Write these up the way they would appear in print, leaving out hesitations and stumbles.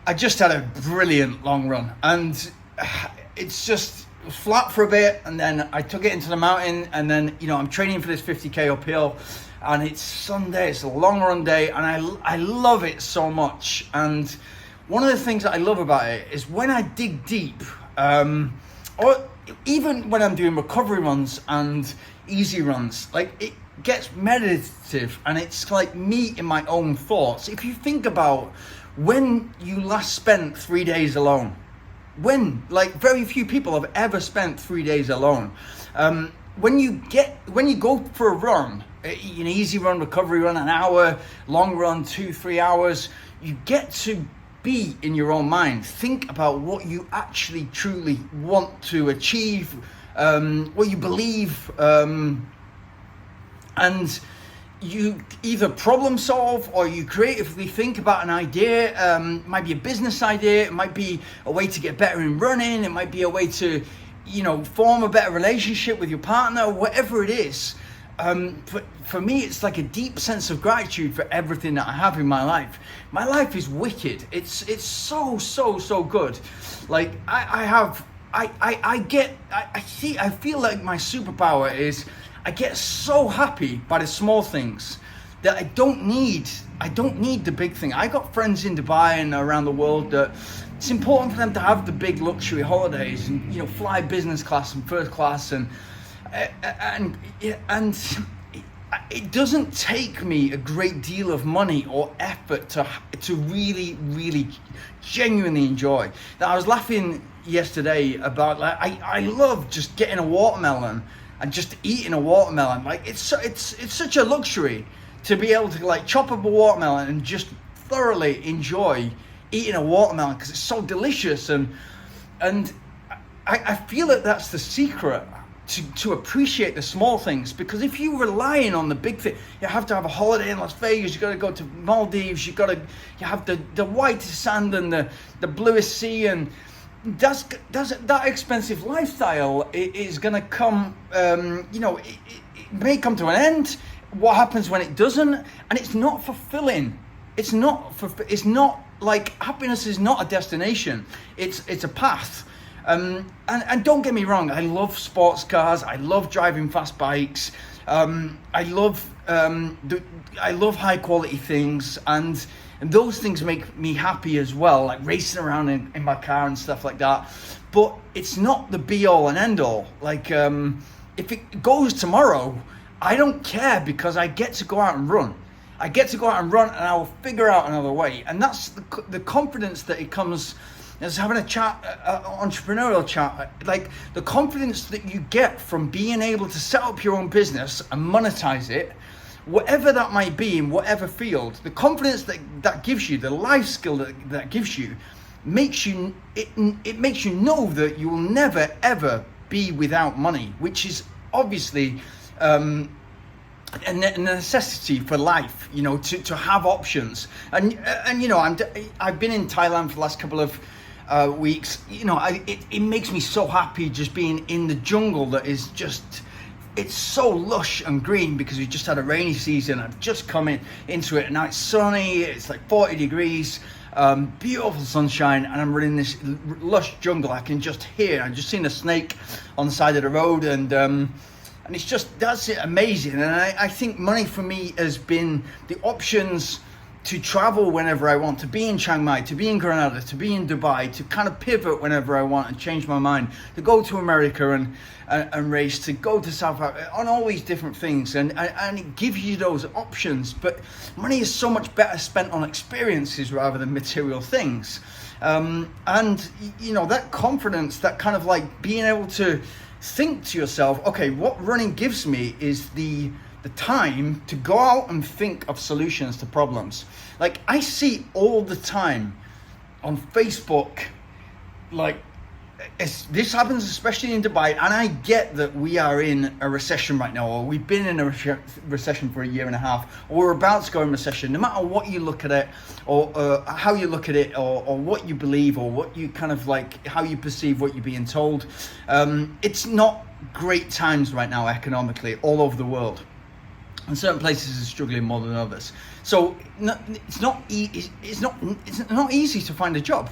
I just had a brilliant long run, and it's just flat for a bit, and then I took it into the mountain, and then I'm training for this 50k uphill, and it's Sunday, it's a long run day, and I love it so much. And one of the things that I love about it is when I dig deep, or even when I'm doing recovery runs and easy runs, like it gets meditative, and it's like me in my own thoughts. If you think about when you last spent 3 days alone, very few people have ever spent 3 days alone. When you go for a run, an easy run, recovery run, an hour, long run, 2-3 hours, you get to be in your own mind. Think about what you actually truly want to achieve, what you believe, and you either problem solve or you creatively think about an idea. It might be a business idea, it might be a way to get better in running, it might be a way to form a better relationship with your partner, whatever it is. For me, it's like a deep sense of gratitude for everything that I have in my life. My life is wicked. It's so good. Like I feel like my superpower is I get so happy by the small things that I don't need the big thing. I got friends in Dubai and around the world that it's important for them to have the big luxury holidays and fly business class and first class, and it doesn't take me a great deal of money or effort to really genuinely enjoy that. I was laughing yesterday about I love just getting a watermelon and just eating a watermelon. Like it's such a luxury to be able to chop up a watermelon and just thoroughly enjoy eating a watermelon because it's so delicious, and I feel that that's the secret to appreciate the small things. Because if you're relying on the big thing, you have to have a holiday in Las Vegas, you got to go to Maldives, you have the whitest sand and the bluest sea, and that expensive lifestyle is going to come, it may come to an end. What happens when it doesn't? And it's not fulfilling. It's not like happiness is not a destination. It's a path. And don't get me wrong, I love sports cars. I love driving fast bikes. I love high quality things, and those things make me happy as well, like racing around in my car and stuff like that. But it's not the be all and end all. Like if it goes tomorrow, I don't care, because I get to go out and run. I get to go out and run, and I will figure out another way. And that's the confidence that it comes. As having a chat, entrepreneurial chat, like the confidence that you get from being able to set up your own business and monetize it, whatever that might be in whatever field, the confidence that gives you, the life skill that gives you, makes you know that you will never ever be without money, which is obviously a necessity for life, to have options. And I've been in Thailand for the last couple of weeks. It makes me so happy just being in the jungle that is just, it's so lush and green, because we just had a rainy season. I've just come into it, and now it's sunny, it's like 40 degrees, beautiful sunshine, and I'm running this lush jungle. I can just hear, I've just seen a snake on the side of the road, and it's just, that's amazing. And I think money for me has been the options to travel whenever I want, to be in Chiang Mai, to be in Granada, to be in Dubai, to kind of pivot whenever I want and change my mind, to go to America and race, to go to South Africa, on all these different things, and it gives you those options. But money is so much better spent on experiences rather than material things. And that confidence, that kind of like being able to think to yourself, okay, what running gives me is the time to go out and think of solutions to problems. Like I see all the time on Facebook, like this happens especially in Dubai, and I get that we are in a recession right now, or we've been in a recession for a year and a half, or we're about to go in recession. No matter what you look at it, or how you look at it, or what you believe, or what you kind of like, how you perceive what you're being told, it's not great times right now economically all over the world. and certain places are struggling more than others. So it's not easy to find a job.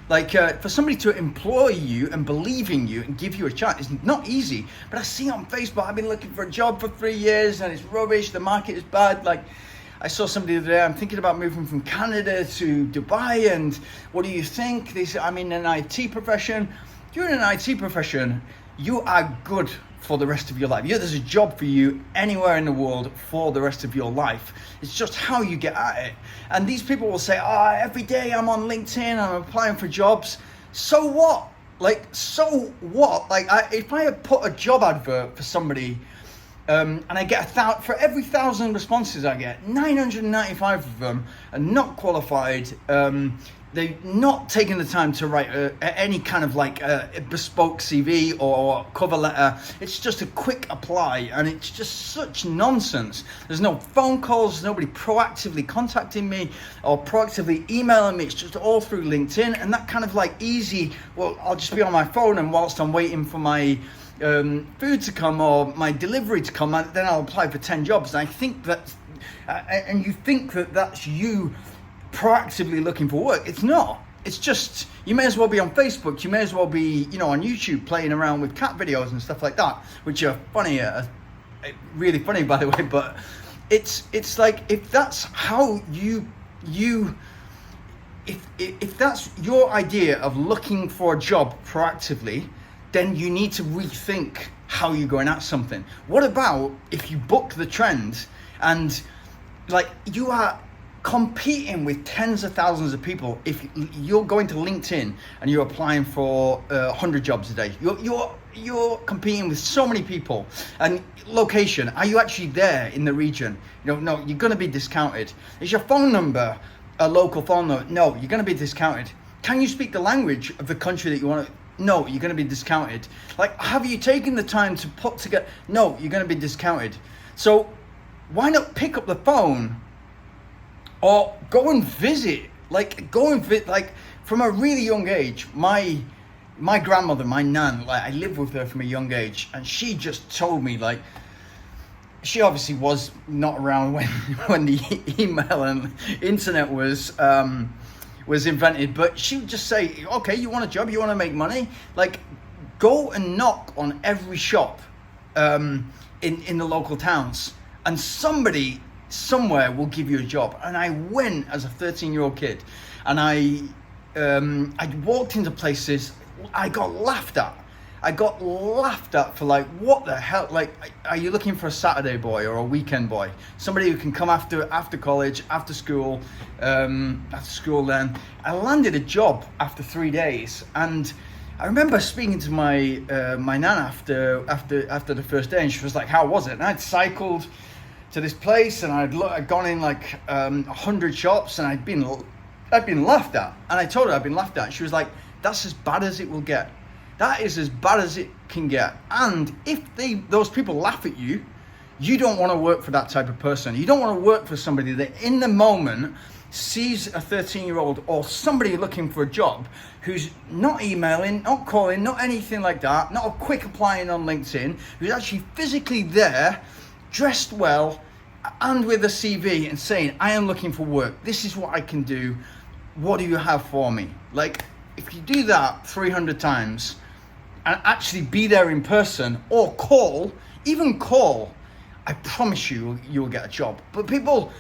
Like for somebody to employ you and believe in you and give you a chance, it's not easy. But I see on Facebook, I've been looking for a job for 3 years and it's rubbish. The market is bad. Like I saw somebody the other day, I'm thinking about moving from Canada to Dubai, and what do you think? They said, I'm in an IT profession. If you're in an IT profession, you are good for the rest of your life. Yeah, there's a job for you anywhere in the world for the rest of your life. It's just how you get at it. And these people will say, every day I'm on LinkedIn, I'm applying for jobs. So what? Like, so what? Like, if I had put a job advert for somebody, and I get for every 1,000 responses I get, 995 of them are not qualified. They've not taken the time to write any kind of like a bespoke CV or cover letter. It's just a quick apply, and it's just such nonsense. There's no phone calls, there's nobody proactively contacting me or proactively emailing me. It's just all through LinkedIn, and that kind of like easy, well, I'll just be on my phone, and whilst I'm waiting for my food to come or my delivery to come, then I'll apply for 10 jobs. And I think that, and you think that that's you proactively looking for work. It's not. It's just, you may as well be on Facebook, you may as well be, on YouTube playing around with cat videos and stuff like that, which are funny, really funny by the way. But it's like, if that's how if that's your idea of looking for a job proactively, then you need to rethink how you're going at something. What about if you buck the trend and like you are competing with tens of thousands of people? If you're going to LinkedIn and you're applying for 100 jobs a day, you're competing with so many people. And location, are you actually there in the region? No, you're going to be discounted. Is your phone number a local phone number? No, you're going to be discounted. Can you speak the language of the country that you want to? No, you're going to be discounted. Like, have you taken the time to put together? No, you're going to be discounted. So why not pick up the phone or go and visit? Like, from a really young age, my grandmother, my nan, like I lived with her from a young age, and she just told me, like, she obviously was not around when the email and internet was invented, but she would just say, okay, you want a job, you want to make money, like go and knock on every shop in the local towns, and somebody somewhere will give you a job. And I went as a 13-year-old kid, and I walked into places, I got laughed at for like, what the hell, like, are you looking for a Saturday boy or a weekend boy, somebody who can come after college, after school? Then I landed a job after 3 days, and I remember speaking to my nan after the first day, and she was like, how was it? And I'd cycled to this place, and I'd gone in like 100 shops, and I'd been laughed at, and I told her I'd been laughed at, and she was like, that's as bad as it will get. That is as bad as it can get. And if those people laugh at you, you don't want to work for that type of person. You don't want to work for somebody that in the moment sees a 13-year-old or somebody looking for a job who's not emailing, not calling, not anything like that, not a quick applying on LinkedIn, who's actually physically there, dressed well, and with a CV, and saying, I am looking for work. This is what I can do. What do you have for me? Like, if you do that 300 times, and actually be there in person, or even call, I promise you will get a job. But people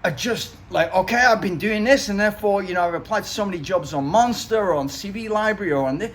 are just like, okay, I've been doing this, and therefore, I've applied to so many jobs on Monster or on CV Library or on this.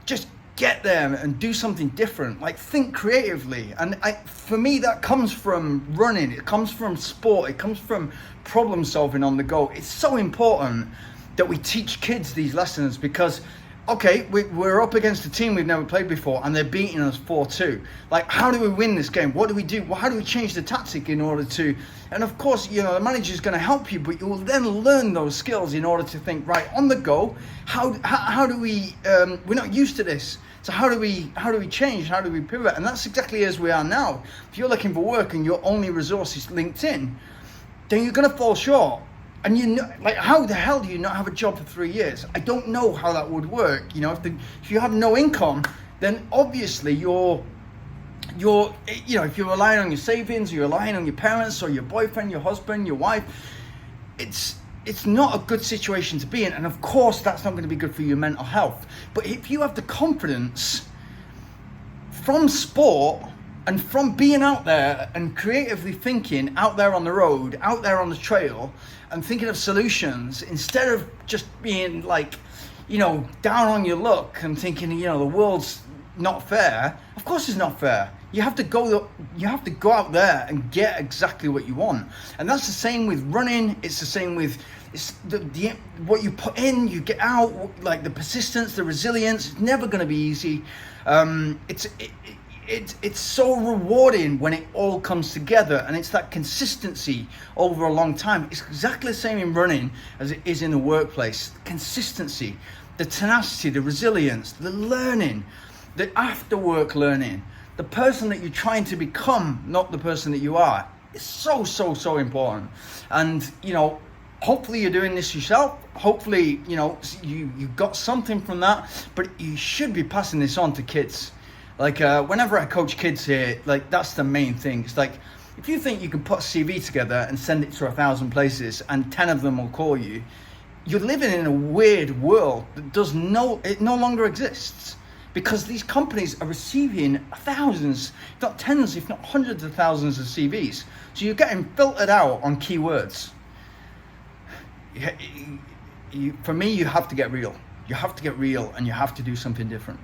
Just get there and do something different. Like, think creatively. And for me, that comes from running. It comes from sport. It comes from problem solving on the go. It's so important that we teach kids these lessons, because okay, we're up against a team we've never played before, and they're beating us 4-2. Like, how do we win this game? What do we do? How do we change the tactic in order to? And of course, the manager's going to help you, but you will then learn those skills in order to think, right, on the go, how do we? We're not used to this, so how do we change? How do we pivot? And that's exactly as we are now. If you're looking for work and your only resource is LinkedIn, then you're going to fall short. And how the hell do you not have a job for 3 years? I don't know how that would work. If you have no income, then obviously you're you're, if you're relying on your savings, you're relying on your parents or your boyfriend, your husband, your wife, it's not a good situation to be in. And of course, that's not going to be good for your mental health. But if you have the confidence from sport and from being out there and creatively thinking out there on the road, out there on the trail, and thinking of solutions instead of just being like, down on your luck and thinking, the world's not fair. Of course it's not fair. You have to go out there and get exactly what you want. And that's the same with running. It's the same with what you put in, you get out, like the persistence, the resilience. It's never going to be easy. It's so rewarding when it all comes together, and it's that consistency over a long time. It's exactly the same in running as it is in the workplace. Consistency, the tenacity, the resilience, the learning, the after work learning, the person that you're trying to become, not the person that you are. It's so important. And hopefully you're doing this yourself. Hopefully you got something from that, but you should be passing this on to kids. Like whenever I coach kids here, like that's the main thing. It's like, if you think you can put a CV together and send it to 1,000 places and 10 of them will call you, you're living in a weird world that it no longer exists, because these companies are receiving thousands, if not tens, if not hundreds of thousands of CVs. So you're getting filtered out on keywords. For me, you have to get real. You have to get real, and you have to do something different.